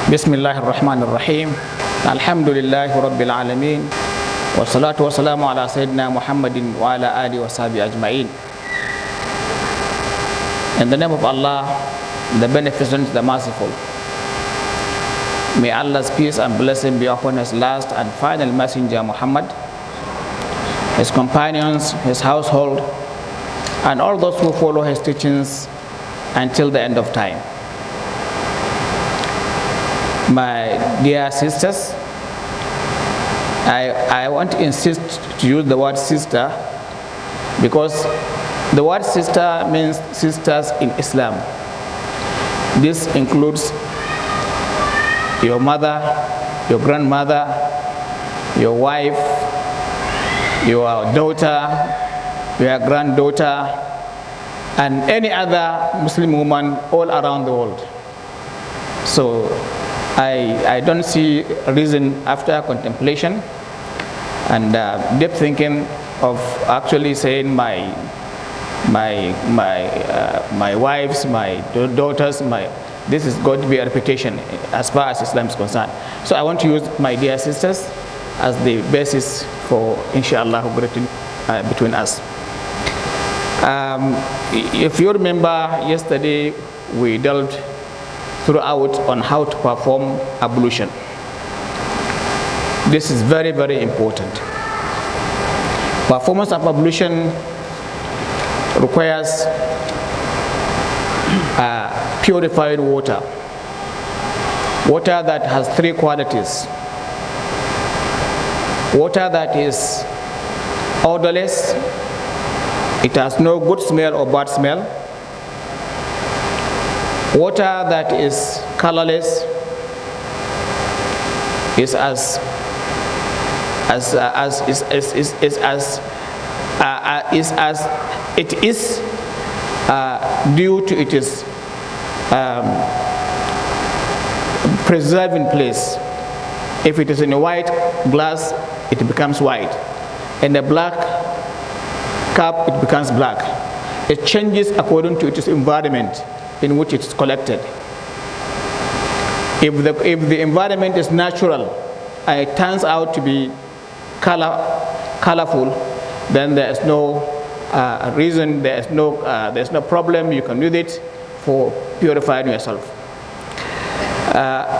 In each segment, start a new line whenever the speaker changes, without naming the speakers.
بسم الله الرحمن الرحيم الحمد لله رب العالمين والصلاة والسلام على سيدنا محمد وعلى آله وصحبه أجمعين. In the name of Allah, the Beneficent, the Merciful, may Allah's peace and blessing be upon His last and final messenger Muhammad, his companions, his household, and all those who follow his teachings until the end of time. My dear sisters, I want to insist to use the word sister because the word sister means sisters in Islam. This includes your mother, your grandmother, your wife, your daughter, your granddaughter, and any other Muslim woman all around the world. So I don't see a reason after contemplation and deep thinking of actually saying my wives, my daughters, this is going to be a repetition as far as Islam is concerned. So I want to use my dear sisters as the basis for inshallah greeting between us. If you remember, yesterday we delved throughout on how to perform ablution. This is very, very important. Performance of ablution requires purified water. Water that has three qualities. Water that is odorless, it has no good smell or bad smell. Water that is colorless is due to its preserving place. If it is in a white glass, it becomes white. In a black cup, it becomes black. It changes according to its environment in which it's collected. If the environment is natural and it turns out to be colorful, then there is no reason, there's no problem. You can use it for purifying yourself.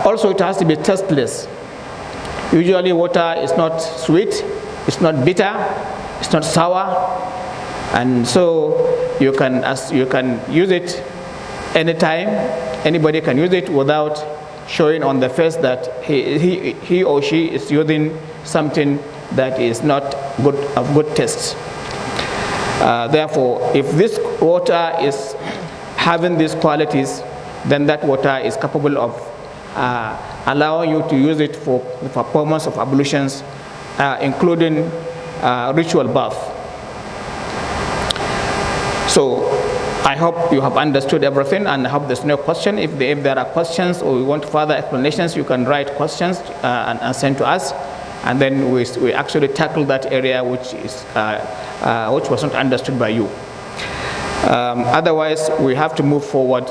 Also, it has to be tasteless. Usually, water is not sweet, it's not bitter, it's not sour, and so you can use it anytime. Anybody can use it without showing on the face that he or she is using something that is not good of good taste. Therefore, if this water is having these qualities, then that water is capable of allowing you to use it for the performance of ablutions, including ritual bath. So I hope you have understood everything, and I hope there's no question. If there are questions or you want further explanations, you can write questions and send to us, and then we actually tackle that area which was not understood by you. Otherwise, we have to move forward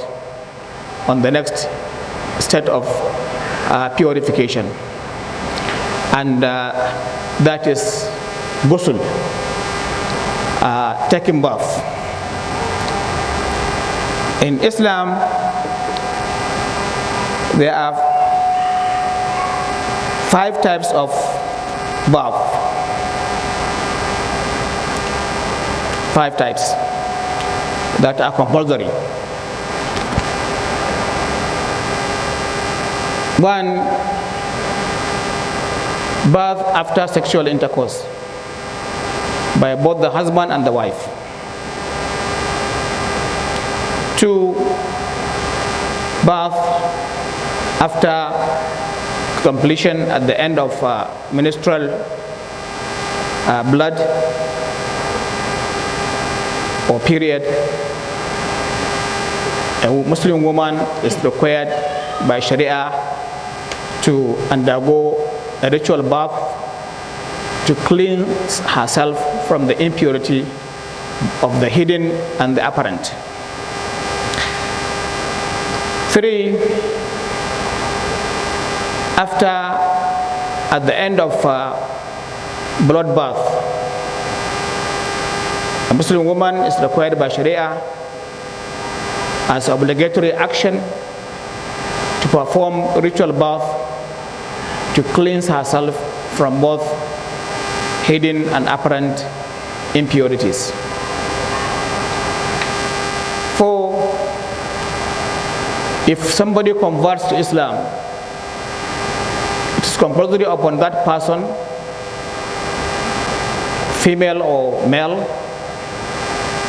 on the next state of purification, and that is ghusl, taking bath. In Islam, there are 5 types of bath. 5 types that are compulsory. 1, bath after sexual intercourse by both the husband and the wife. 2, bath after completion at the end of menstrual blood or period. A Muslim woman is required by Sharia to undergo a ritual bath to cleanse herself from the impurity of the hidden and the apparent. 3, at the end of blood bath, a Muslim woman is required by Sharia as obligatory action to perform ritual bath to cleanse herself from both hidden and apparent impurities. For if somebody converts to Islam, it is compulsory upon that person, female or male,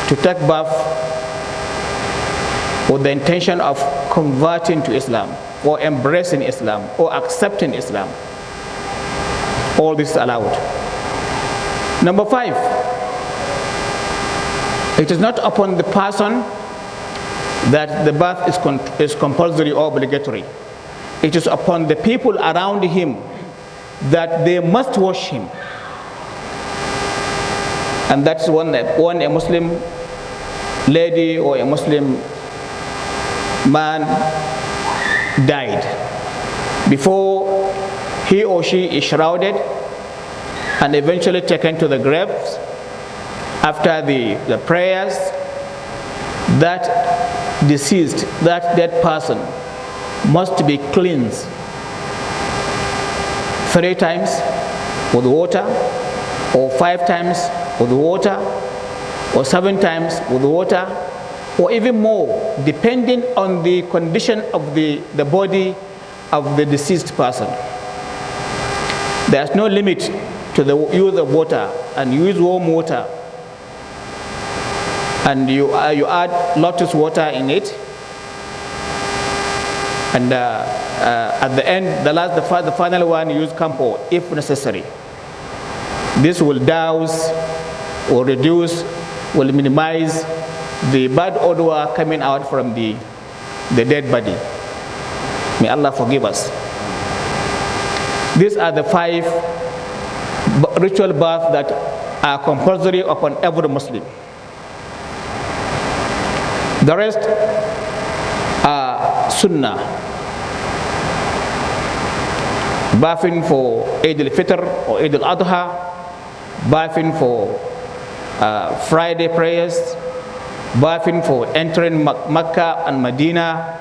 to take bath with the intention of converting to Islam or embracing Islam or accepting Islam. All this is allowed. Number 5, it is not upon the person that the bath is compulsory or obligatory. It is upon the people around him that they must wash him. And that's when a Muslim lady or a Muslim man died, before he or she is shrouded and eventually taken to the graves, after the prayers, that deceased, that dead person must be cleansed 3 times with water, or 5 times with water, or 7 times with water, or even more, depending on the condition of the body of the deceased person. There's no limit to the use of water, and you use warm water, and you add lotus water in it, and at the end, the final one, you use camphor if necessary. This will douse or reduce, will minimize the bad odor coming out from the dead body. May Allah forgive us. These are the 5 ritual baths that are compulsory upon every Muslim. The rest are sunnah. Bathing for Eid al-Fitr or Eid al-Adha, bathing for Friday prayers, bathing for entering Mecca and Medina,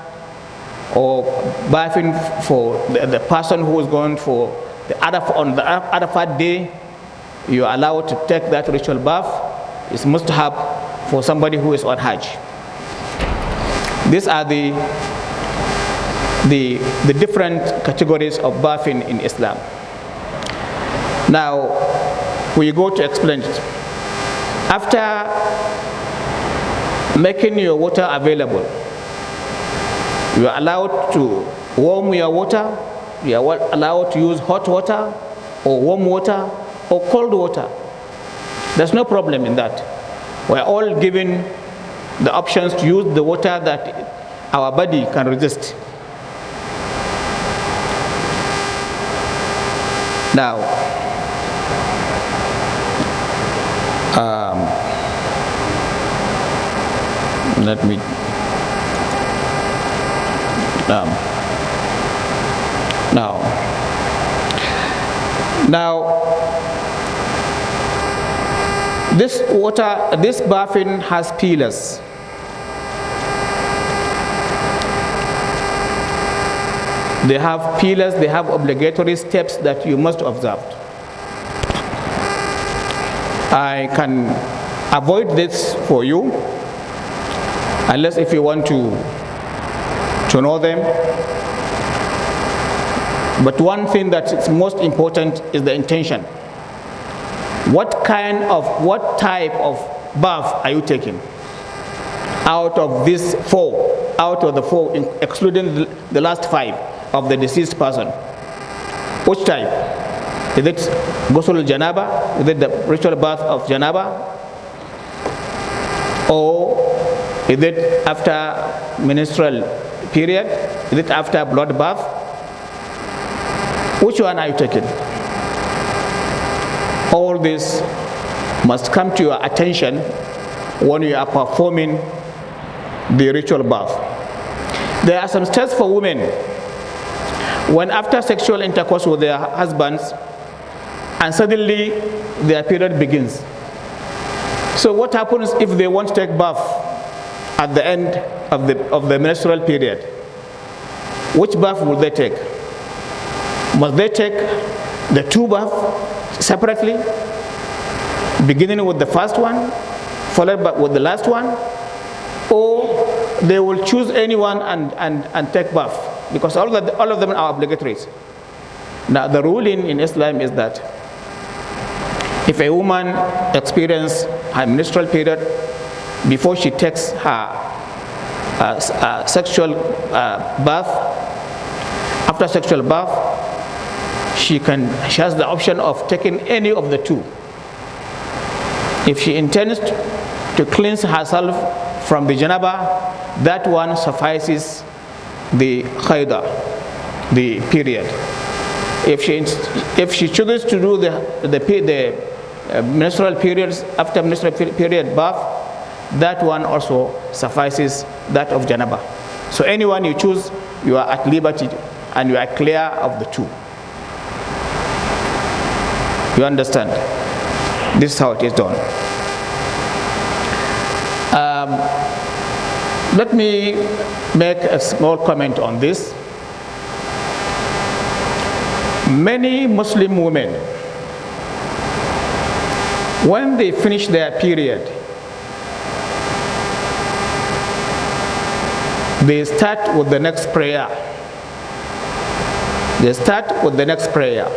or bathing for the person who is going for on the Arafat day. You are allowed to take that ritual bath. It's mustahab for somebody who is on Hajj. These are the different categories of bathing in Islam. Now we go to explain it. After making your water available, you are allowed to warm your water. You are allowed to use hot water or warm water or cold water. There's no problem in that. We're all given the options to use the water that our body can resist. Now, let me now this water, this bathing has pillars. They have pillars, they have obligatory steps that you must observe. I can avoid this for you, unless if you want to know them. But one thing that is most important is the intention. What type of bath are you taking? Out of these 4, out of the 4, excluding the last 5 of the deceased person, which type? Is it ghusl al-janaba? Is it the ritual bath of janaba? Or is it after menstrual period? Is it after blood bath? Which one are you taking? All this must come to your attention when you are performing the ritual bath. There are some steps for women. when after sexual intercourse with their husbands, and suddenly their period begins. So what happens if they want to take bath at the end of the menstrual period? Which bath will they take? Must they take the two baths separately, beginning with the first one, followed by with the last one? Or they will choose anyone and take bath? Because all of them are obligatory. Now the ruling in Islam is that if a woman experiences her menstrual period before she takes her sexual bath, after sexual bath, she has the option of taking any of the two. If she intends to cleanse herself from the janaba, that one suffices the khayda, the period. If she chooses to do the menstrual periods after menstrual period bath, that one also suffices that of janaba. So anyone you choose, you are at liberty and you are clear of the two. You understand? This is how it is done. Let me make a small comment on this. Many Muslim women, when they finish their period, they start with the next prayer. They start with the next prayer.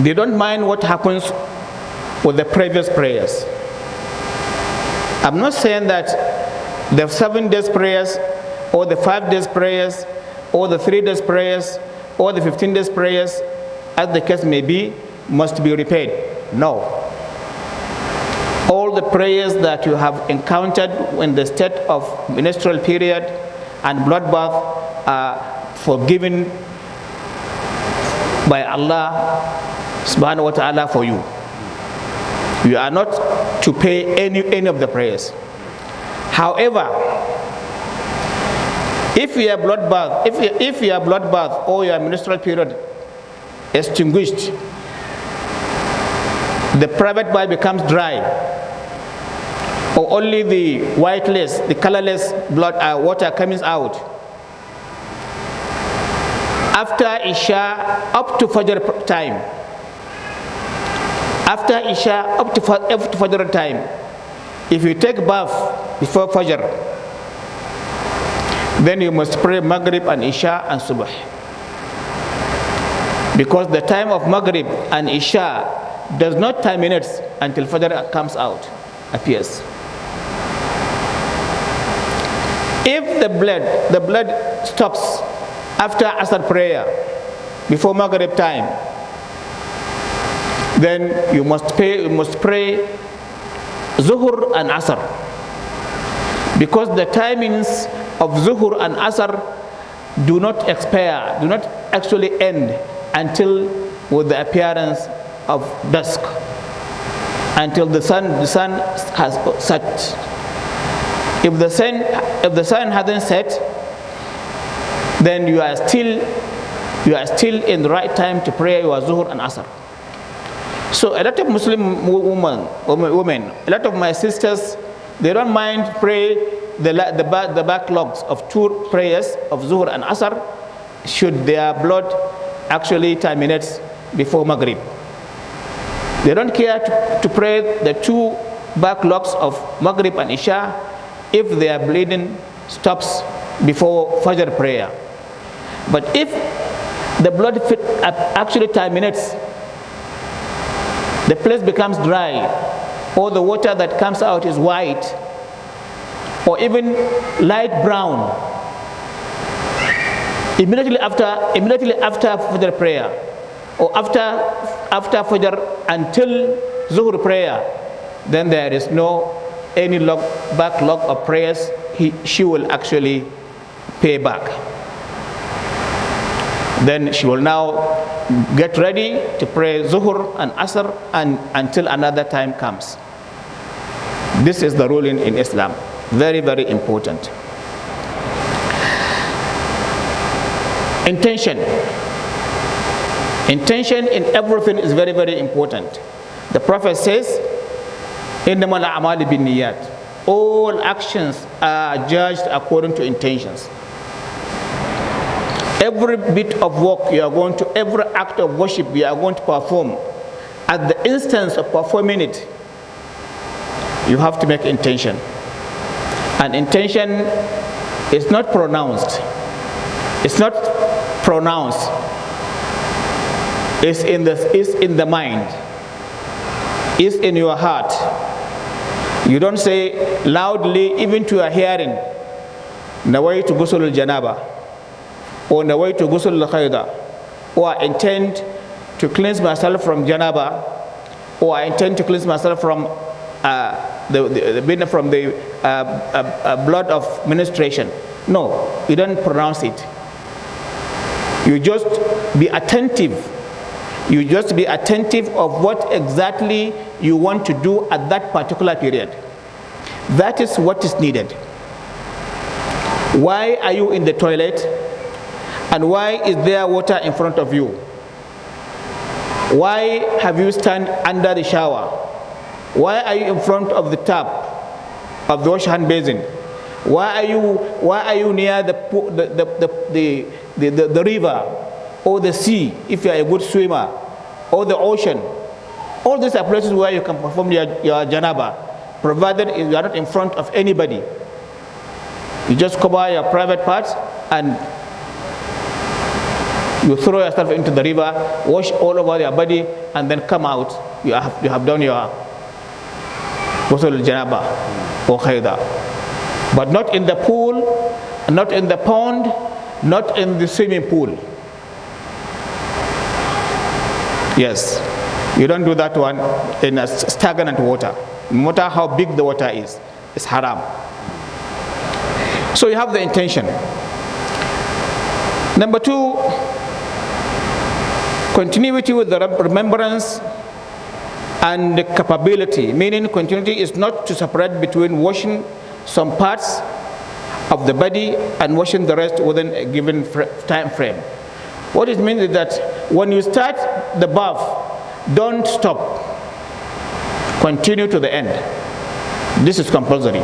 They don't mind what happens with the previous prayers. I'm not saying that the 7 days prayers or the 5 days prayers or the 3 days prayers or the 15 days prayers, as the case may be, must be repaid. No. All the prayers that you have encountered in the state of menstrual period and bloodbath are forgiven by Allah subhanahu wa ta'ala for you. You are not to pay any of the prayers. However, if your bloodbath or your menstrual period extinguished, the private part becomes dry, or only the whiteless, the colorless water comes out, after Isha up to Fajr time, after Isha up to Fajr time, if you take bath before Fajr, then you must pray Maghrib and Isha and Subh. Because the time of Maghrib and Isha does not terminate until Fajr comes out, appears. If the blood stops after Asr prayer, before Maghrib time, then you must pray Zuhur and Asr. Because the timings of Zuhur and Asr do not expire, do not actually end until with the appearance of dusk, until the sun has set. If the sun hasn't set, then you are still in the right time to pray your Zuhur and Asr. So a lot of Muslim women, a lot of my sisters, they don't mind pray the backlogs of 2 prayers of Zuhur and Asr should their blood actually terminates before Maghrib. They don't care to pray the 2 backlogs of Maghrib and Isha if their bleeding stops before Fajr prayer. But if the blood actually terminates, the place becomes dry, or the water that comes out is white, or even light brown, immediately after Fajr prayer, or after Fajr until Zuhur prayer, then there is no any backlog of prayers she will actually pay back. Then she will now get ready to pray Zuhur and Asr until another time comes. This is the ruling in Islam. Very, very important. Intention. Intention in everything is very, very important. The Prophet says, إِنَّمَا الْأَعْمَالُ بِالنِّيَّاتِ. All actions are judged according to intentions. Every bit of work you are going to, every act of worship you are going to perform, at the instance of performing it, you have to make intention. And intention is not pronounced. It's not pronounced. It's in the mind. It's in your heart. You don't say loudly, even to your hearing, Nawaitu ghusl al-janaba, or Nawaitu ghusl al-khayda, or I intend to cleanse myself from janaba, or I intend to cleanse myself from the blood of menstruation. No, you don't pronounce it. You just be attentive. You just be attentive of what exactly you want to do at that particular period. That is what is needed. Why are you in the toilet? And why is there water in front of you? Why have you stand under the shower? Why are you in front of the tap of the wash hand basin? Why are you near the river or the sea if you are a good swimmer, or the ocean? All these are places where you can perform your janaba, provided you are not in front of anybody. You just cover your private parts and you throw yourself into the river, wash all over your body, and then come out. You have done your ghusl janaba or khayda. But not in the pool, not in the pond, not in the swimming pool. Yes, you don't do that one in a stagnant water. No matter how big the water is, it's haram. So you have the intention. Number two, continuity with the remembrance and the capability. Meaning continuity is not to separate between washing some parts of the body and washing the rest within a given time frame. What it means is that when you start the bath, don't stop. Continue to the end. This is compulsory.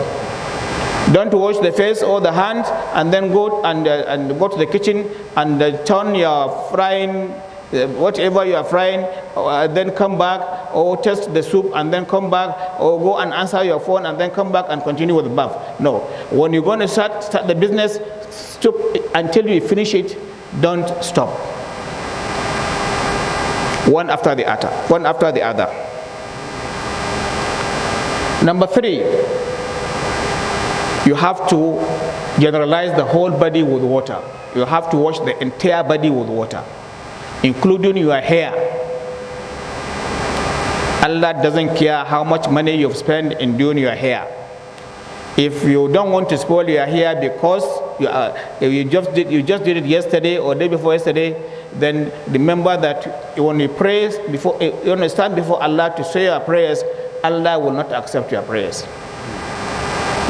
Don't wash the face or the hand and then go and go to the kitchen and turn your frying, whatever you are frying, then come back, or test the soup and then come back, or go and answer your phone and then come back and continue with the bath. No. When you're going to start the business, stop until you finish it. Don't stop. One after the other. One after the other. Number three, you have to generalize the whole body with water. You have to wash the entire body with water, including your hair. Allah doesn't care how much money you've spent in doing your hair. If you don't want to spoil your hair because you just did it yesterday or day before yesterday, then remember that when you pray before you stand before Allah to say your prayers, Allah will not accept your prayers,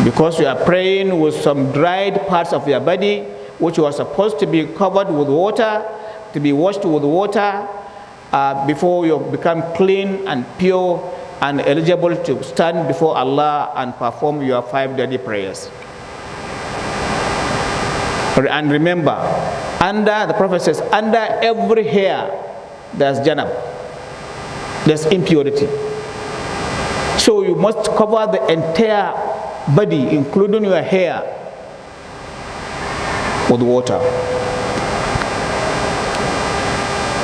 because you are praying with some dried parts of your body which was supposed to be covered with water, to be washed with water before you become clean and pure and eligible to stand before Allah and perform your 5 daily prayers. And remember, the Prophet says, under every hair there's janab, there's impurity. So you must cover the entire body, including your hair, with water.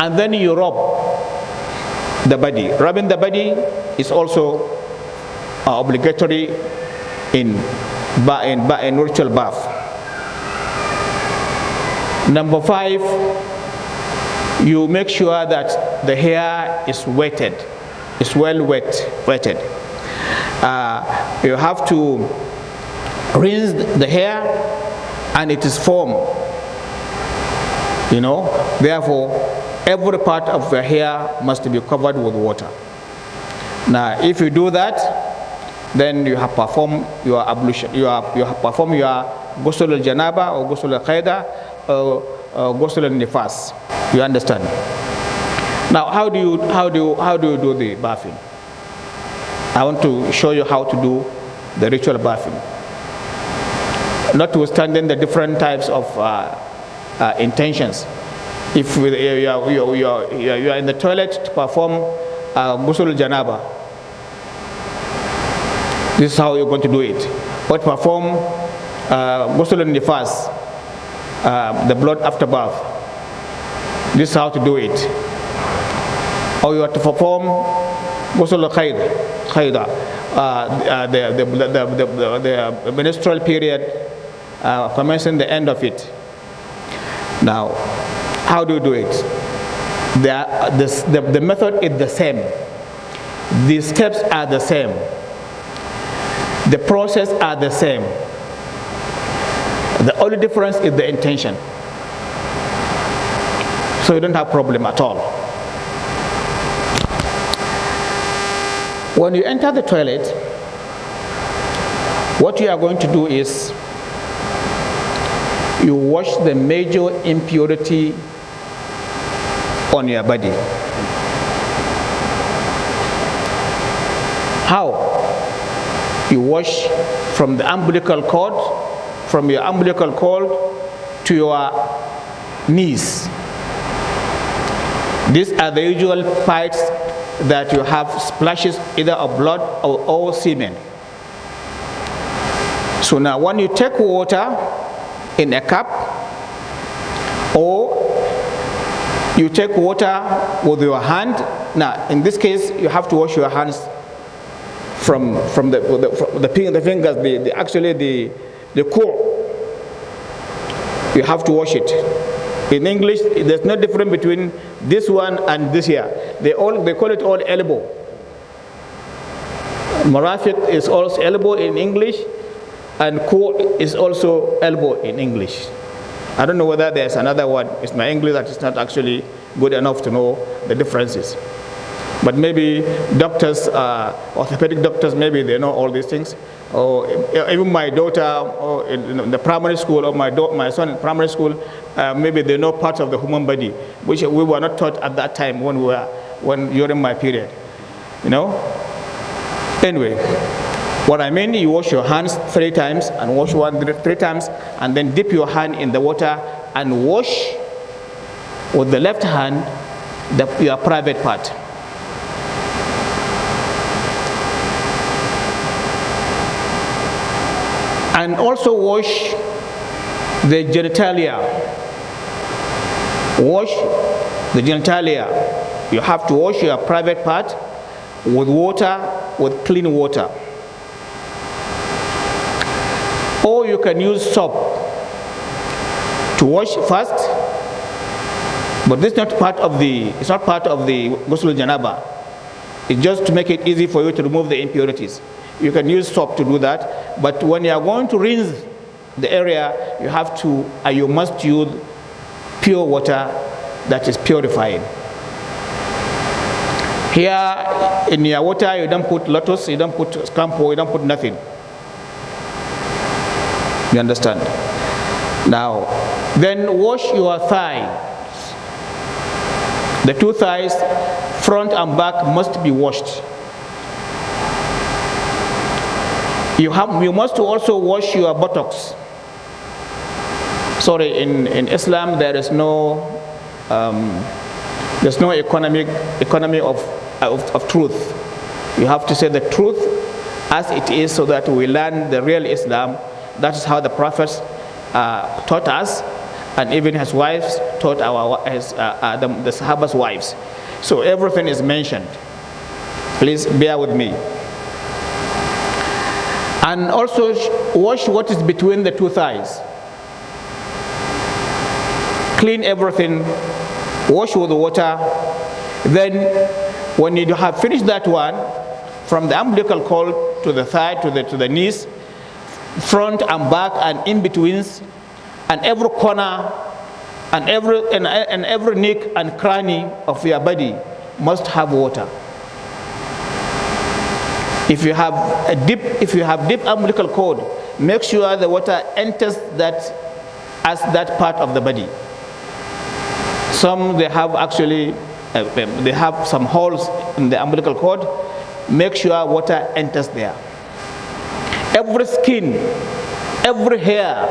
And then you rub the body. Rubbing the body is also obligatory in ritual bath. Number 5, you make sure that the hair is wetted, is well wetted. You have to rinse the hair and it is firm. Therefore, every part of the hair must be covered with water. Now, if you do that, then you have performed your ablution. You have performed your ghusl al-janaba or ghusl al-khayda, ghusl al-nifas. You understand? Now, how do you do the bathing? I want to show you how to do the ritual bathing. Notwithstanding the different types of intentions. If you are in the toilet to perform ghusl al-janaba, this is how you're going to do it. Or to perform ghusl al-nifas, the blood after bath. This is how to do it. Or you have to perform ghusl al-khayda, the menstrual period, commencing the end of it. Now, how do you do it? The method is the same. The steps are the same. The process are the same. The only difference is the intention. So you don't have problem at all. When you enter the toilet, what you are going to do is you wash the major impurity on your body. How? You wash from the umbilical cord, from your umbilical cord to your knees. These are the usual parts that you have splashes either of blood or semen. So now when you take water in a cup, or you take water with your hand. Now, in this case, you have to wash your hands from the fingers, actually the core. You have to wash it. In English, there's no difference between this one and this here. They call it all elbow. Marafiq is also elbow in English, and core is also elbow in English. I don't know whether there's another one. It's my English that is not actually good enough to know the differences. But maybe doctors, orthopedic doctors, maybe they know all these things. Or even my daughter, or in the primary school, or my son in primary school, maybe they know parts of the human body, which we were not taught at that time when during my period. You know. Anyway, what I mean, you wash your hands 3 times, and wash one 3 times, and then dip your hand in the water and wash with the left hand your private part. And also wash the genitalia. Wash the genitalia. You have to wash your private part with water, with clean water. Or you can use soap to wash first, but this is not part of the ghusl janaba. It's just to make it easy for you to remove the impurities. You can use soap to do that, but when you are going to rinse the area, you must use pure water that is purified. Here in your water, you don't put lotus, you don't put scampo, you don't put nothing. You understand? Now, then wash your thighs. The 2 thighs, front and back, must be washed. You must also wash your buttocks. Sorry, in Islam there is no economy of truth. You have to say the truth as it is, so that we learn the real Islam. That is how the prophets taught us, and even his wives taught the Sahaba's wives. So everything is mentioned. Please bear with me. And also wash what is between the 2 thighs. Clean everything, wash with the water. Then when you have finished that one, from the umbilical cord to the thigh, to the knees, front and back and in betweens, and every corner and every neck and cranny of your body must have water. If you have deep umbilical cord, make sure the water enters that part of the body. Some they have actually they have some holes in the umbilical cord. Make sure water enters there. Every skin, every hair,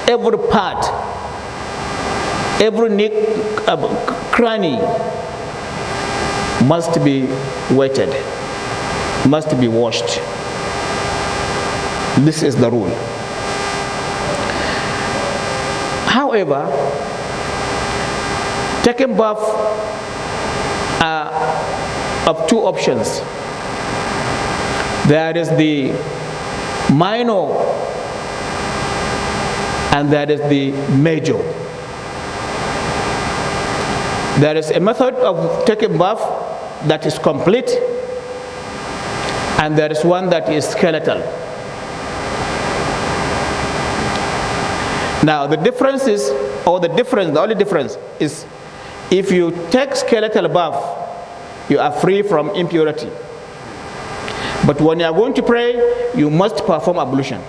every part, every neck, cranny must be wetted, must be washed. This is the rule. However, taking bath are of two options. There is the minor and there is the major. There is a method of taking bath that is complete, and there is one that is skeletal. Now the only difference is if you take skeletal bath, you are free from impurity. But when you are going to pray, you must perform ablution.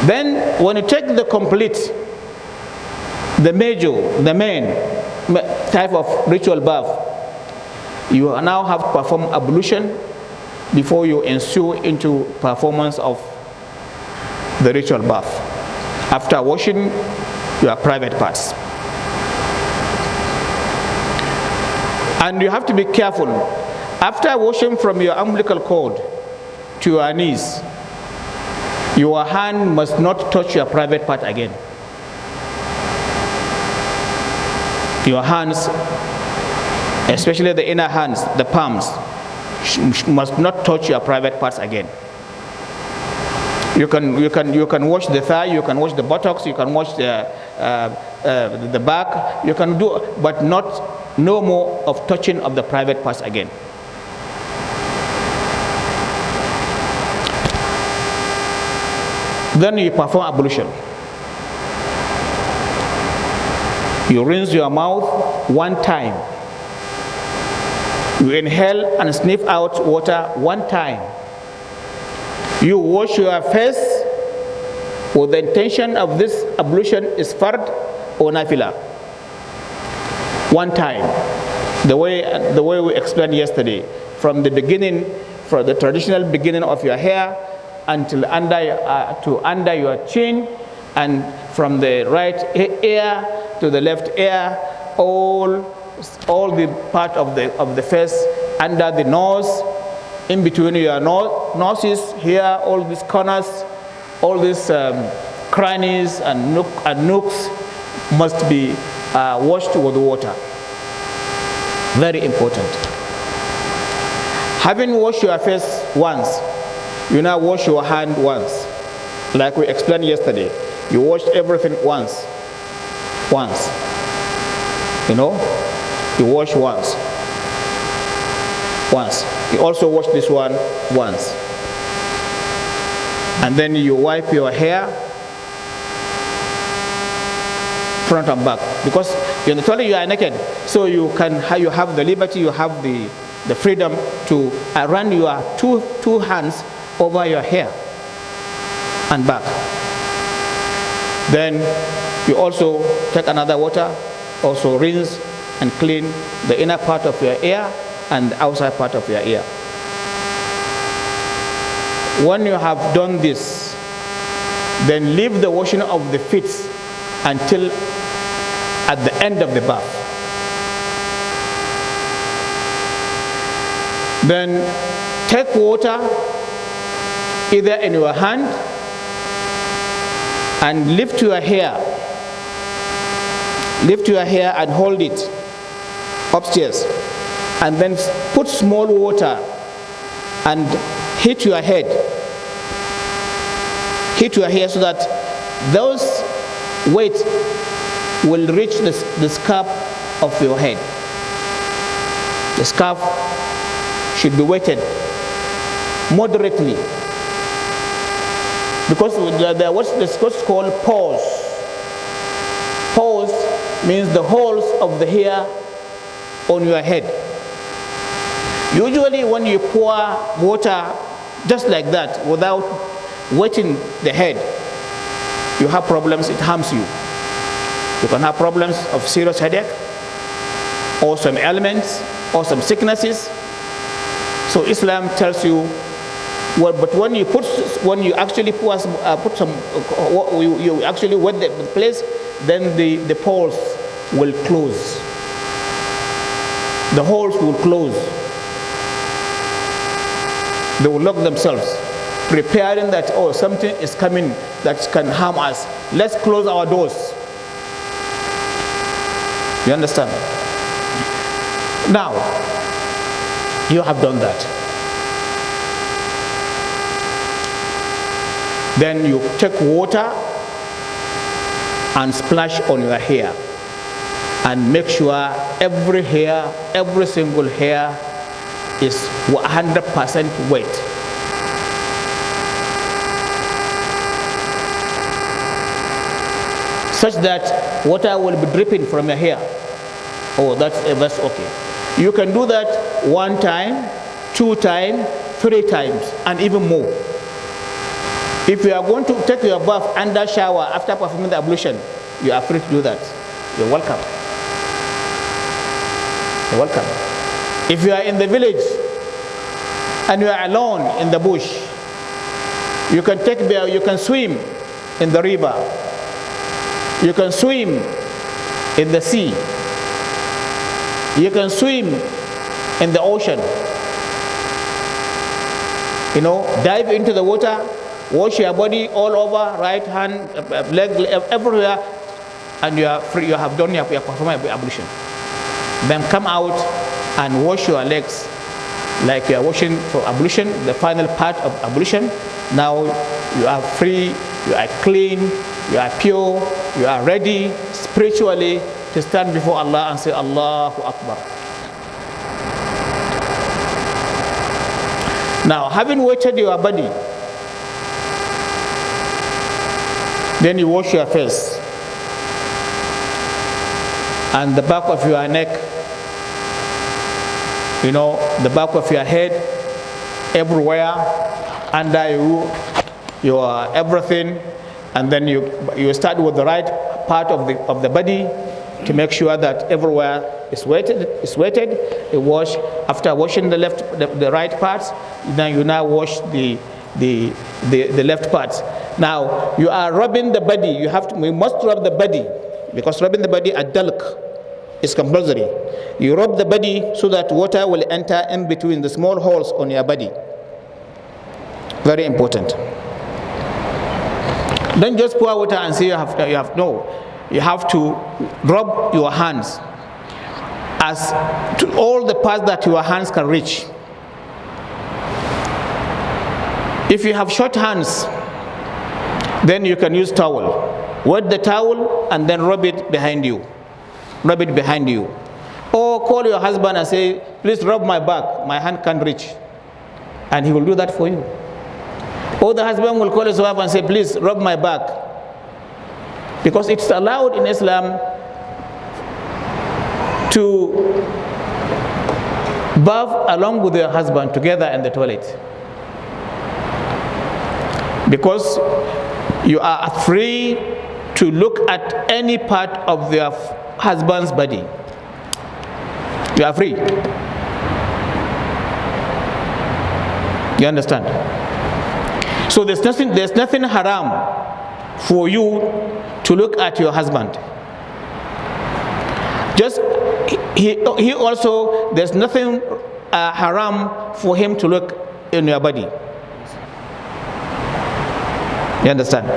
Then when you take the complete, the major, the main type of ritual bath, you now have to perform ablution before you ensue into performance of the ritual bath, after washing your private parts. And you have to be careful. After washing from your umbilical cord to your knees, your hand must not touch your private part again. Your hands, especially the inner hands, the palms, must not touch your private parts again. You can wash the thigh, you can wash the buttocks, you can wash the back, you can do, but no more of touching of the private parts again. Then you perform ablution. You rinse your mouth one time. You inhale and sniff out water one time. You wash your face with the intention of this ablution is fard or nafila. One time. The way we explained yesterday, from the beginning, from the traditional beginning of your hair until under your chin, and from the right ear to the left ear, all the part of the face, under the nose, in between your noses here, all these corners, all these crannies and nooks must be washed with water. Very important. Having washed your face once, you now wash your hand once. Like we explained yesterday, you washed everything once. You wash once. You also wash this one once. And then you wipe your hair front and back, because in the toilet you are naked, so you have the liberty, you have the freedom to run your two hands over your hair and back. Then you also take another water, also rinse and clean the inner part of your ear and the outside part of your ear. When you have done this, then leave the washing of the feet until at the end of the bath. Then take water either in your hand and lift your hair and hold it upstairs, and then put small water and hit your head so that those weight will reach the scalp of your head. The scalp should be weighted moderately, because there what's called pores. Pores means the holes of the hair on your head. Usually when you pour water just like that without wetting the head, you have problems, it harms you. You can have problems of serious headache, or some ailments, or some sicknesses. So Islam tells you, well, but when you actually put some, you actually wet the place, then the pores will close. The holes will close. They will lock themselves, preparing that, oh, something is coming that can harm us. Let's close our doors. You understand? Now, you have done that. Then you take water and splash on your hair, and make sure every hair, every single hair is 100% wet. Such that water will be dripping from your hair. Oh, that's okay. You can do that 1 time, 2 times, 3 times, and even more. If you are going to take your bath under shower after performing the ablution, you are free to do that. You're welcome. You're welcome. If you are in the village and you are alone in the bush, you can swim in the river. You can swim in the sea. You can swim in the ocean. You know, dive into the water, wash your body all over, right hand, leg, everywhere, and you are free. You have done your performance ablution. Then come out and wash your legs like you are washing for ablution, the final part of ablution. Now you are free, you are clean, you are pure, you are ready spiritually to stand before Allah and say Allahu Akbar. Now, having wetted your body, then you wash your face and the back of your neck, you know, the back of your head, everywhere, under your everything, and then you start with the right part of the body to make sure that everywhere is wetted. You wash. After washing the right parts, then you now wash the left parts. Now you are rubbing the body. We must rub the body, because rubbing the body at dalk is compulsory. You rub the body so that water will enter in between the small holes on your body. Very important. Don't just pour water and say you have to rub your hands as to all the parts that your hands can reach. If you have short hands, then you can use towel. Wet the towel and then rub it behind you. Rub it behind you. Or call your husband and say, please rub my back, my hand can't reach. And he will do that for you. Or the husband will call his wife and say, please rub my back. Because it's allowed in Islam to bath along with your husband together in the toilet. Because you are free to look at any part of your husband's body. You are free. You understand? So there's nothing haram for you to look at your husband. Just he also, there's nothing haram for him to look in your body. You understand?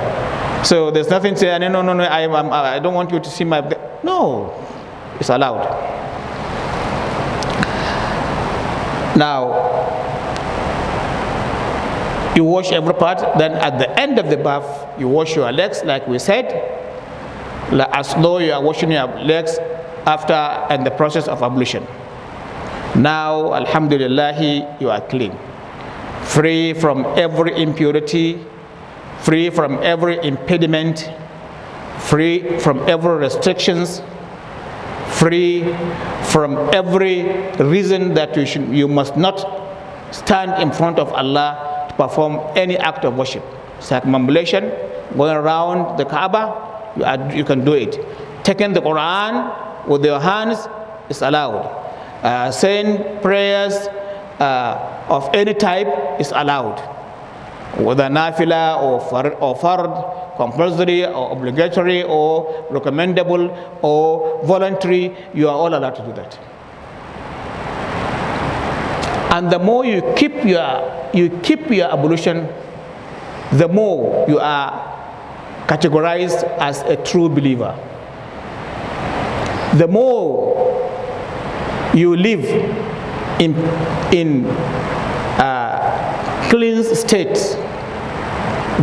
So there's nothing saying, no, I don't want you to see my. No, it's allowed. Now, you wash every part, then at the end of the bath, you wash your legs, like we said, as though you are washing your legs after and the process of ablution. Now, alhamdulillah, you are clean, free from every impurity, free from every impediment, free from every restrictions, free from every reason that you must not stand in front of Allah to perform any act of worship. Circumambulation, going around the Kaaba, you can do it. Taking the Quran with your hands is allowed. Saying prayers of any type is allowed. Whether nafila or fard, compulsory or obligatory or recommendable or voluntary, you are all allowed to do that. And the more you keep your ablution, the more you are categorized as a true believer. The more you live in clean state,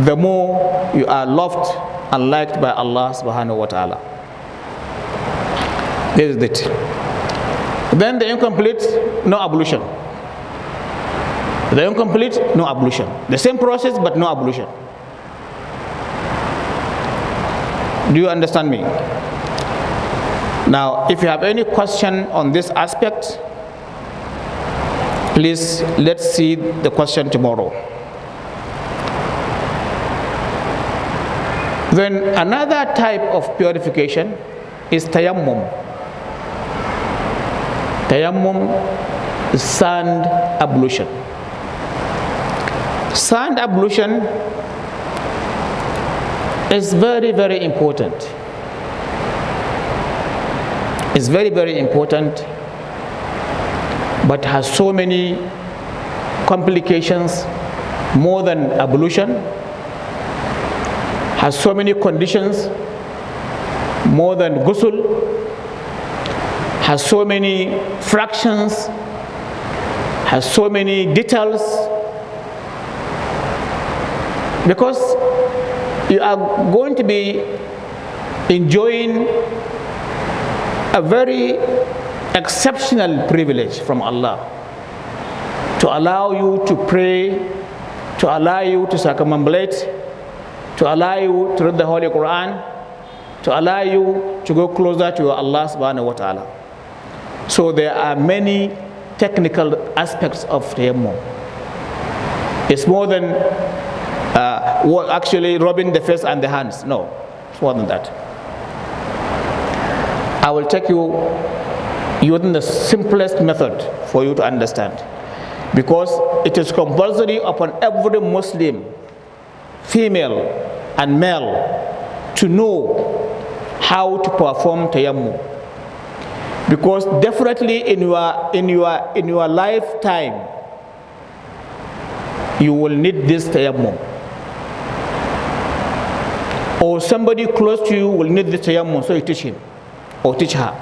the more you are loved and liked by Allah subhanahu wa ta'ala. This is it. Then the incomplete, no ablution. The incomplete, no ablution. The same process, but no ablution. Do you understand me? Now, if you have any question on this aspect, please, let's see the question tomorrow. Then another type of purification is tayammum. Tayammum is sand ablution. Sand ablution is very, very important. It's very, very important, but has so many complications more than ablution, has so many conditions more than ghusl, has so many fractions, has so many details, because you are going to be enjoying a very exceptional privilege from Allah to allow you to pray, to allow you to circumambulate, to allow you to read the Holy Quran, to allow you to go closer to Allah subhanahu wa ta'ala. So there are many technical aspects of tayammum. It's more than actually rubbing the face and the hands. No, it's more than that. I will take you using the simplest method for you to understand, because it is compulsory upon every Muslim, female and male, to know how to perform tayammum. Because definitely in your lifetime you will need this tayammum, or somebody close to you will need this tayammum, so you teach him or teach her.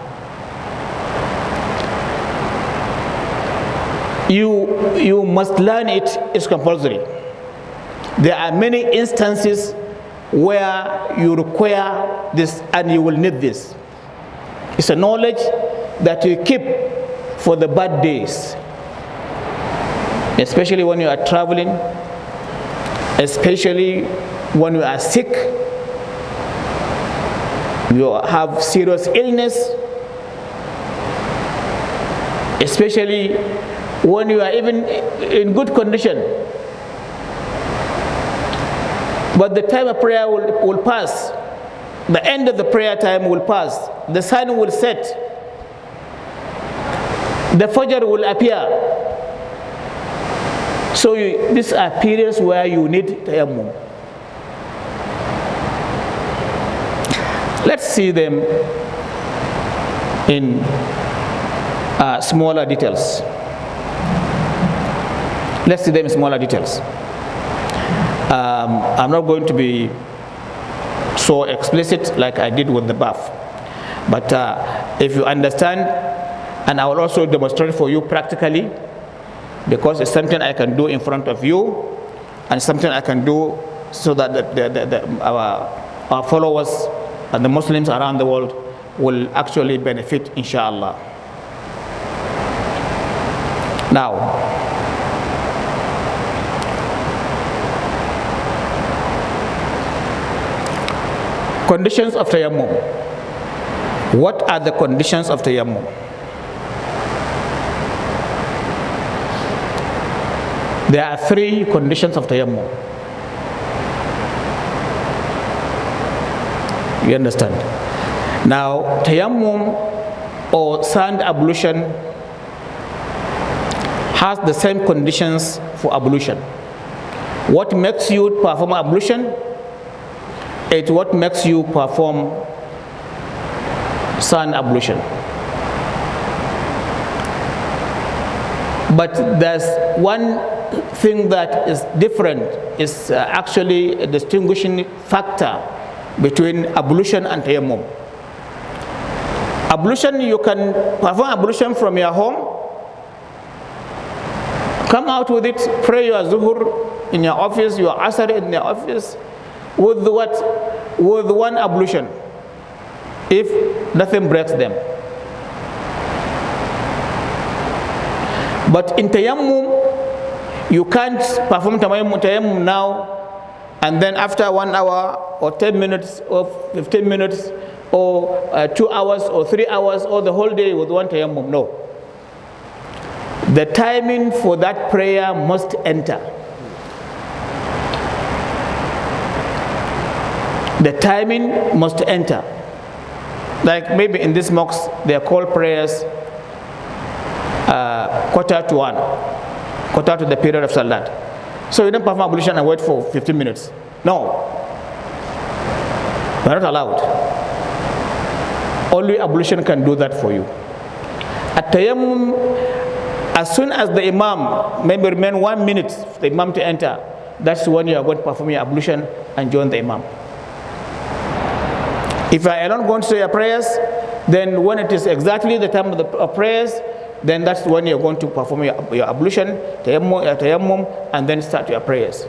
You must learn it. It's compulsory. There are many instances where you require this and you will need this. It's a knowledge that you keep for the bad days, especially when you are traveling, especially when you are sick, you have serious illness, especially when you are even in good condition. But the time of prayer will pass. The end of the prayer time will pass. The sun will set. The Fajr will appear. So these are periods where you need tayammum. Let's see them in smaller details. Let's see them in smaller details. I'm not going to be so explicit like I did with the bath, but if you understand, and I will also demonstrate for you practically, because it's something I can do in front of you and something I can do so that our followers and the Muslims around the world will actually benefit, inshallah. Now, conditions of tayammum. What are the conditions of tayammum? There are three conditions of tayammum. You understand? Now, tayammum or sand ablution has the same conditions for ablution. What makes you perform ablution? It's what makes you perform sand ablution. But there's one thing that is different, is actually a distinguishing factor between ablution and tayammum. Ablution, you can perform ablution from your home, come out with it, pray your zuhur in your office, your asr in your office, with what? With one ablution, if nothing breaks them. But in tayammum, you can't perform tayammum now and then after 1 hour or 10 minutes or 15 minutes or 2 hours or 3 hours or the whole day with one tayammum. No. The timing for that prayer must enter. The timing must enter. Like maybe in this mosque, they are called prayers quarter to 1, quarter to the period of Salat. So you don't perform ablution and wait for 15 minutes. No. You are not allowed. Only ablution can do that for you. At tayammum, as soon as the imam, maybe remain 1 minute for the imam to enter, that's when you are going to perform your ablution and join the imam. If you are alone going to say your prayers, then when it is exactly the time of prayers, then that's when you're going to perform your ablution, tayammum, and then start your prayers.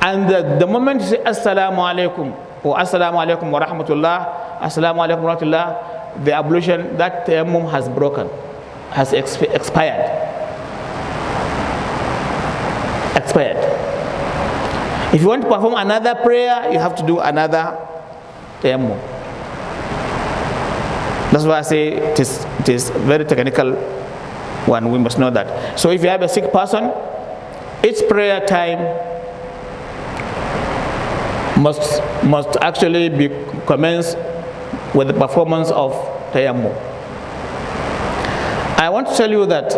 And the moment you say As-salaam alaikum or As-salaam alaikum wa rahmatullah, As-salaam alaikum wa rahmatullah, the ablution, that tayammum has broken, has expired. If you want to perform another prayer, you have to do another tayammum. That's why I say it is very technical one. We must know that. So if you have a sick person, each prayer time must actually be commenced with the performance of tayammum. I want to tell you that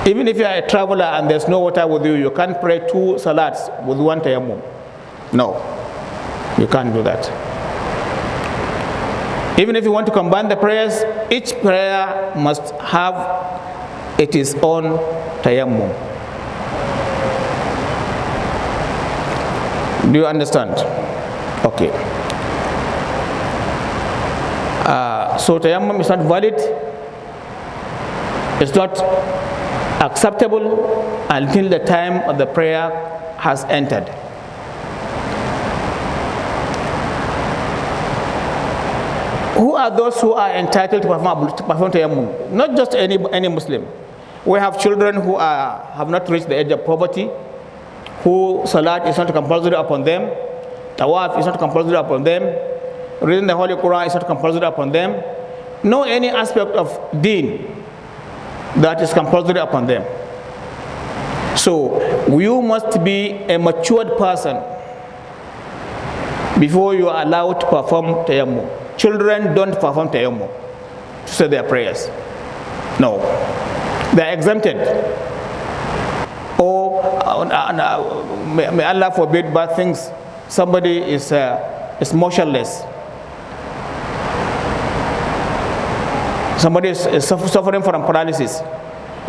even if you are a traveler and there's no water with you, you can't pray 2 salats with 1 tayammum. No, you can't do that. Even if you want to combine the prayers, each prayer must have its own tayammum. Do you understand? Okay. So tayammum is not valid. It's not acceptable until the time of the prayer has entered. Who are those who are entitled to perform tayammum? Not just any Muslim. We have children who have not reached the age of poverty, who salat is not compulsory upon them, tawaf is not compulsory upon them, reading the Holy Quran is not compulsory upon them. No any aspect of deen that is compulsory upon them. So you must be a matured person before you are allowed to perform tayammum. Children don't perform tayammum to say their prayers. No, they are exempted. Or may Allah forbid bad things. Somebody is motionless. Somebody is suffering from paralysis.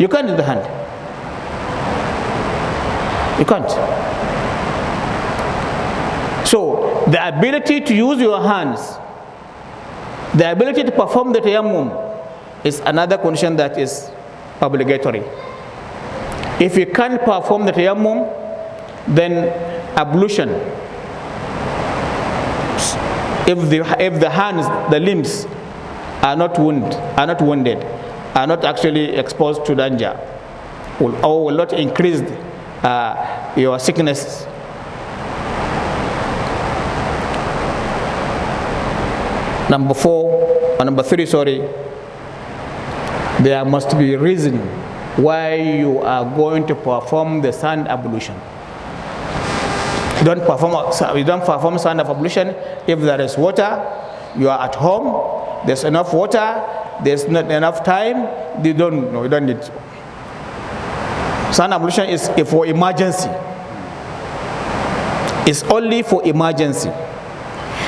You can't do the hand. You can't. So the ability to use your hands, the ability to perform the tayammum is another condition that is obligatory. If you can't perform the tayammum, then ablution, if the hands, the limbs are not wounded, are not actually exposed to danger, will not increase your sickness. Number 3, there must be reason why you are going to perform the sand ablution. You don't perform sand ablution if there is water, you are at home, there's enough water, there's not enough time, you don't need. Sand ablution is for emergency. It's only for emergency.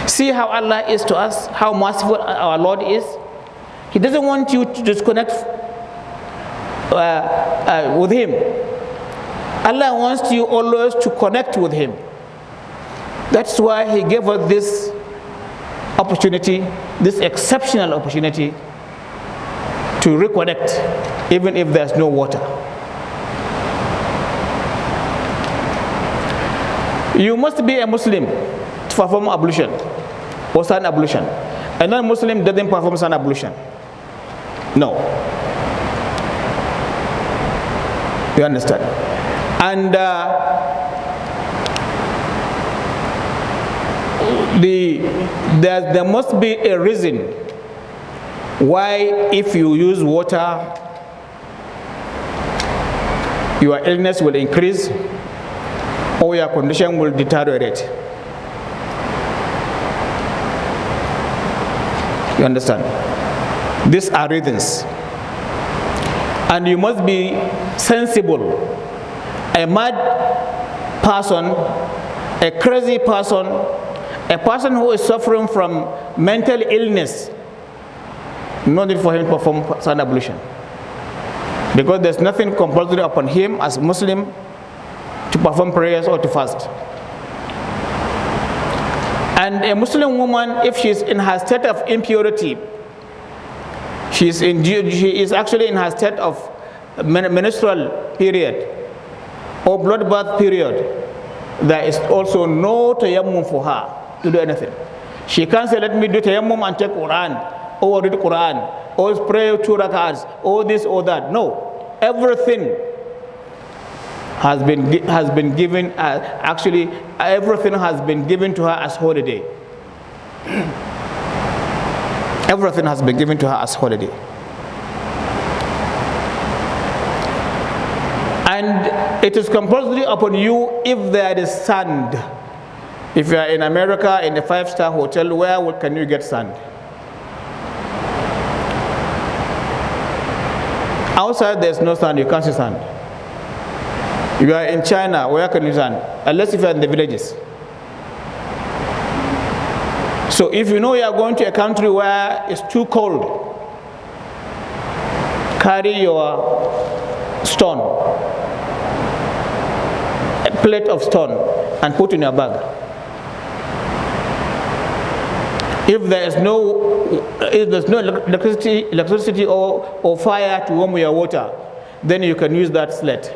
See how Allah is to us, how merciful our Lord is. He doesn't want you to disconnect with Him. Allah wants you always to connect with Him. That's why He gave us this opportunity, this exceptional opportunity to reconnect, even if there's no water. You must be a Muslim to perform ablution or sand ablution. A non-Muslim doesn't perform sand ablution. No. You understand? And there must be a reason why, if you use water, your illness will increase or your condition will deteriorate. You understand? These are reasons. And you must be sensible. A mad person, a crazy person, a person who is suffering from mental illness, no need for him to perform sand ablution. Because there's nothing compulsory upon him as Muslim to perform prayers or to fast. And a Muslim woman, if she is in her state of impurity, she is actually in her state of menstrual period or bloodbath period, there is also no tayammum for her to do anything. She can't say, let me do tayammum and take Quran, or read Quran, or pray 2 rak'ahs, or this or that. No, everything has been given, actually everything has been given to her as holiday. Everything has been given to her as holiday. And it is compulsory upon you if there is sand. If you are in America in a 5-star hotel, where can you get sand? Outside there's no sand, you can't see sand. If you are in China, where can you sand? Unless if you are in the villages. So if you know you are going to a country where it's too cold, carry your stone, a plate of stone, and put in your bag. If there's no electricity or fire to warm your water, then you can use that slate.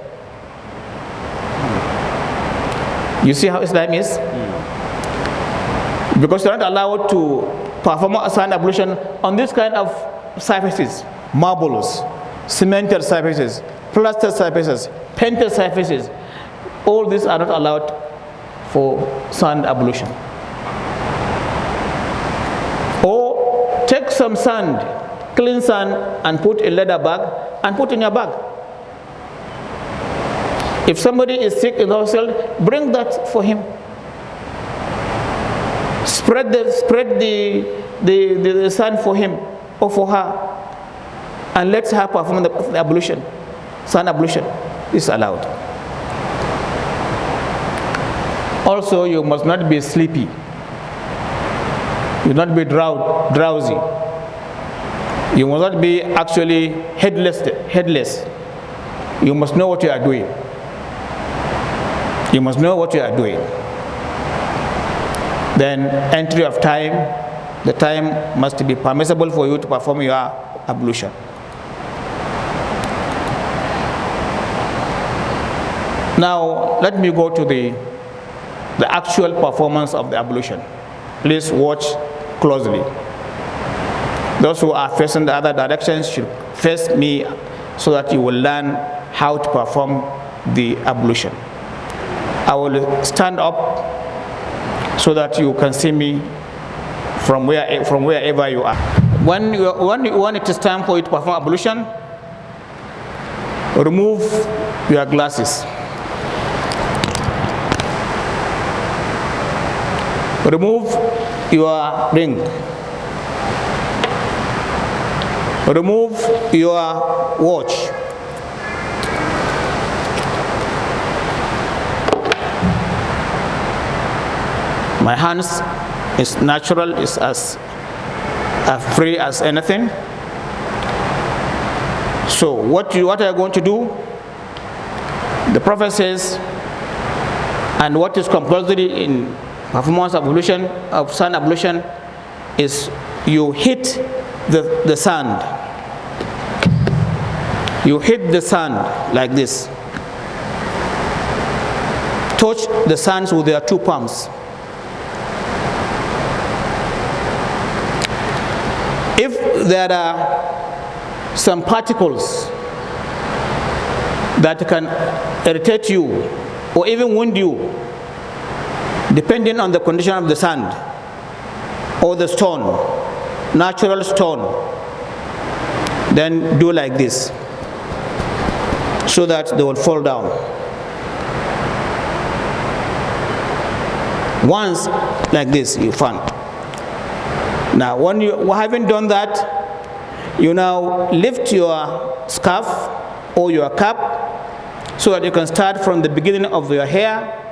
You see how Islam is? Because you're not allowed to perform a sand ablution on this kind of surfaces, marbles, cemented surfaces, plaster surfaces, painted surfaces. All these are not allowed for sand ablution. Or take some sand, clean sand, and put in a leather bag and put in your bag. If somebody is sick in the hospital, bring that for him. Spread the sand for him or for her, and let her perform the ablution. Sand ablution is allowed. Also, you must not be sleepy. You must not be drowsy. You must not be actually headless. You must know what you are doing. You must know what you are doing. Then entry of time, the time must be permissible for you to perform your ablution. Now let me go to the actual performance of the ablution. Please watch closely. Those who are facing the other directions should face me so that you will learn how to perform the ablution. I will stand up so that you can see me from wherever you are. When it is time for you to perform ablution, Remove your glasses. Remove your ring. Remove your watch. My hands is natural, is as free as anything. So what are you going to do? The Prophet says, and what is compulsory in performance ablution, of sun ablution, is you hit the sand. You hit the sand like this. Touch the sands with your two palms. If there are some particles that can irritate you or even wound you, depending on the condition of the sand or the stone, natural stone, then do like this so that they will fall down. Once like this, you find. Now, when you haven't done that, you now lift your scarf or your cap so that you can start from the beginning of your hair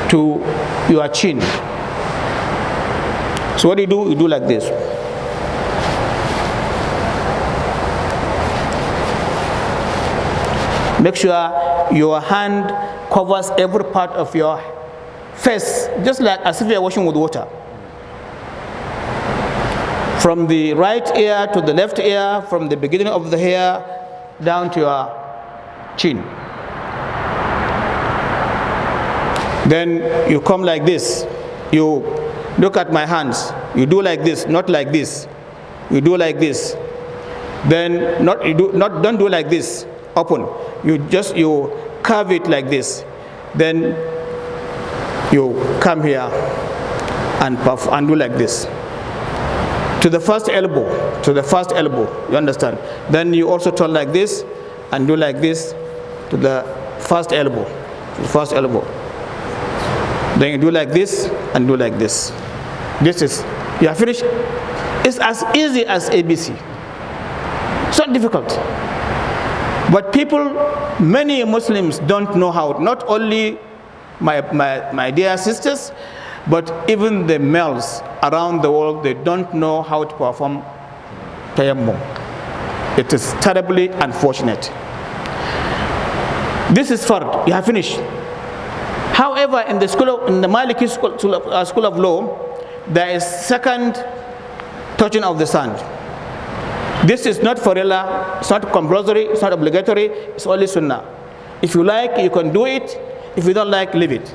to your chin. So what do? You do like this. Make sure your hand covers every part of your face, just like as if you are washing with water. From the right ear to the left ear, from the beginning of the hair down to your chin. Then you come like this. You look at my hands. You do like this, not like this. You do like this. Then don't do like this, open. You curve it like this. Then you come here and puff and do like this. To the first elbow, you understand? Then you also turn like this and do like this to the first elbow, Then you do like this and do like this. This is, you are finished. It's as easy as ABC. It's not difficult. But many Muslims don't know how. Not only my dear sisters, but even the males around the world, they don't know how to perform tayammum. It is terribly unfortunate. This is fard. You have finished. However, in the Maliki school of law, there is second touching of the sand. This is not farilla, it's not compulsory, it's not obligatory, it's only sunnah. If you like, you can do it. If you don't like, leave it.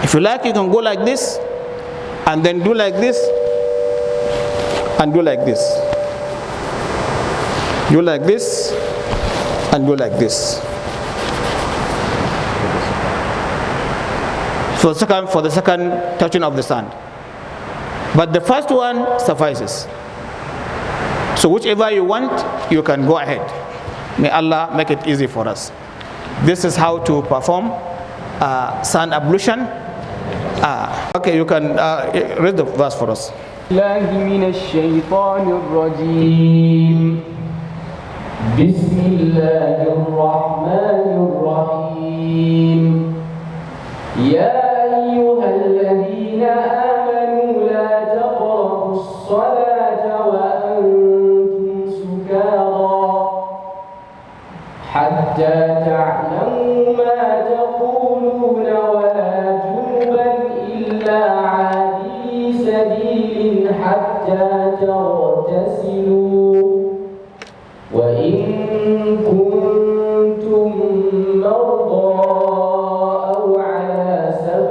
If you like, you can go like this, and then do like this, and do like this. Do like this, and do like this. For the second touching of the sand. But the first one suffices. So whichever you want, you can go ahead. May Allah make it easy for us. This is how to perform sand ablution. Okay, you can read the verse for us.
بسم الله الرحمن الرحيم يا أيها الذين آمنوا لا تقربوا الصلاة وأنتم سكارى حتى تعلموا ما تقولون ولا جنبا إلا عابري سبيل حتى تغتسلوا وإن كنتم مرضى أو على سفر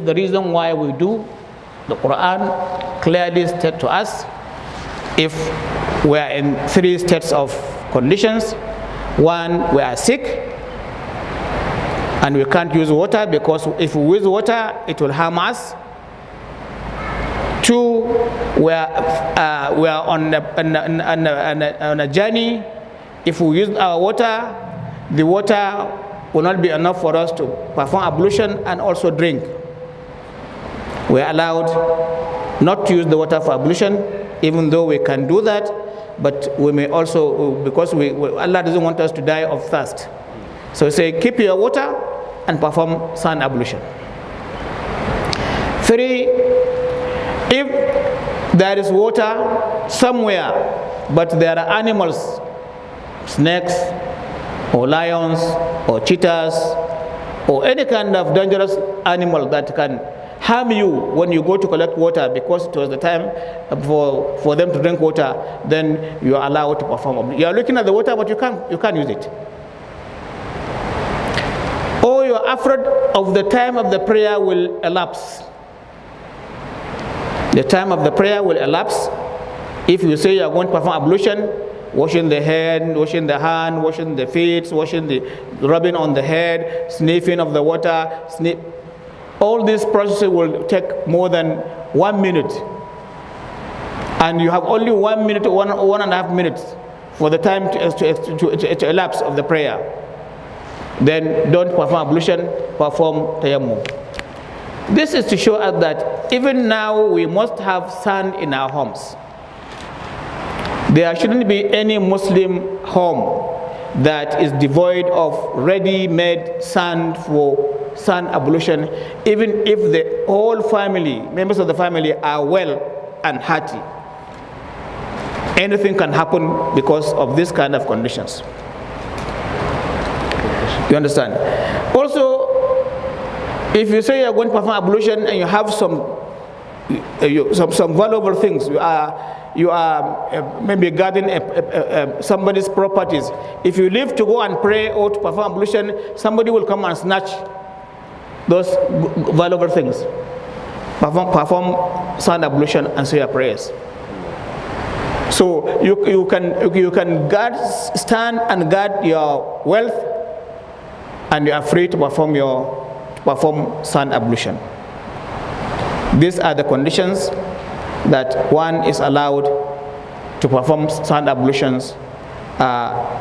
the reason why we do. The Quran clearly states to us if we are in 3 states of conditions. 1, we are sick and we can't use water, because if we use water it will harm us. 2, we are on a journey. If we use our water, the water will not be enough for us to perform ablution and also drink. We are allowed not to use the water for ablution, even though we can do that, but we may also, because Allah doesn't want us to die of thirst. So we say, keep your water and perform sun ablution. 3, if there is water somewhere, but there are animals, snakes, or lions, or cheetahs, or any kind of dangerous animal that can harm you when you go to collect water, because it was the time for them to drink water, then you are allowed to perform. You are looking at the water, but you can't use it. Or you are afraid of the time of the prayer will elapse. The time of the prayer will elapse. If you say you are going to perform ablution, washing the head, washing the hand, washing the feet, rubbing on the head, sniffing of the water, all these processes will take more than 1 minute. And you have only 1 minute, 1.5 minutes for the time to elapse of the prayer. Then don't perform ablution, perform tayammum. This is to show us that even now we must have sand in our homes. There shouldn't be any Muslim home that is devoid of ready-made sand for sand ablution, even if the whole family, members of the family, are well and hearty. Anything can happen because of this kind of conditions. You understand? Also, if you say you are going to perform ablution and you have some valuable things, you are maybe guarding somebody's properties. If you leave to go and pray or to perform ablution, somebody will come and snatch those valuable things. Perform sand ablution and say your prayers. So you can stand and guard your wealth, and you are free to perform sand ablution. These are the conditions that one is allowed to perform sand ablutions,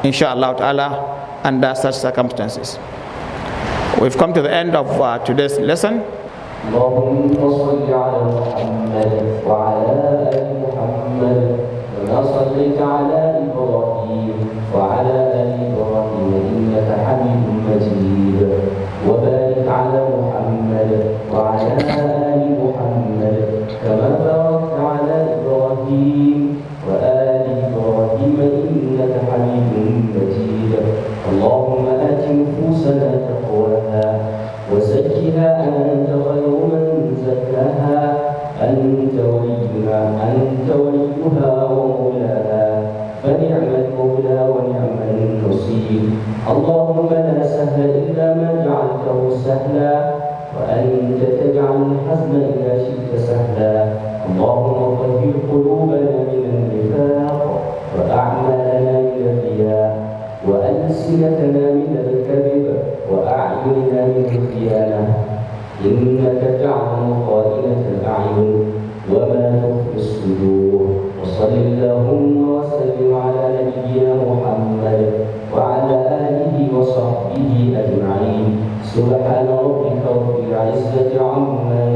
inshallah ta'ala, under such circumstances. We've come to the end of today's lesson.
اللهم صل على محمد وعلى آل محمد كما صليت على إبراهيم وعلى آل إبراهيم إنك حميد مجيد وبارك على محمد وعلى آل محمد كما باركت على إبراهيم وآل إبراهيم إنك حميد مجيد اللهم آت نفوسنا تقواها وزكها أنت خير من زكاها أنت وليها ومولاها فنعم المولى ونعم النصير اللهم لا سهل إلا ما جعلته سهلا وأنت تجعل الحزن إذا شئت سهلا اللهم طهر قلوبنا من النفاق وأعمالنا من الرياء وألسنتنا من الكذب وأعيننا من الخيانة إنك تعلم خائنة الأعين وما تخفي الصدور وصل اللهم وسلم على نبينا محمد وعلى آله وصحبه أجمعين سبحان ربك رب العزة عما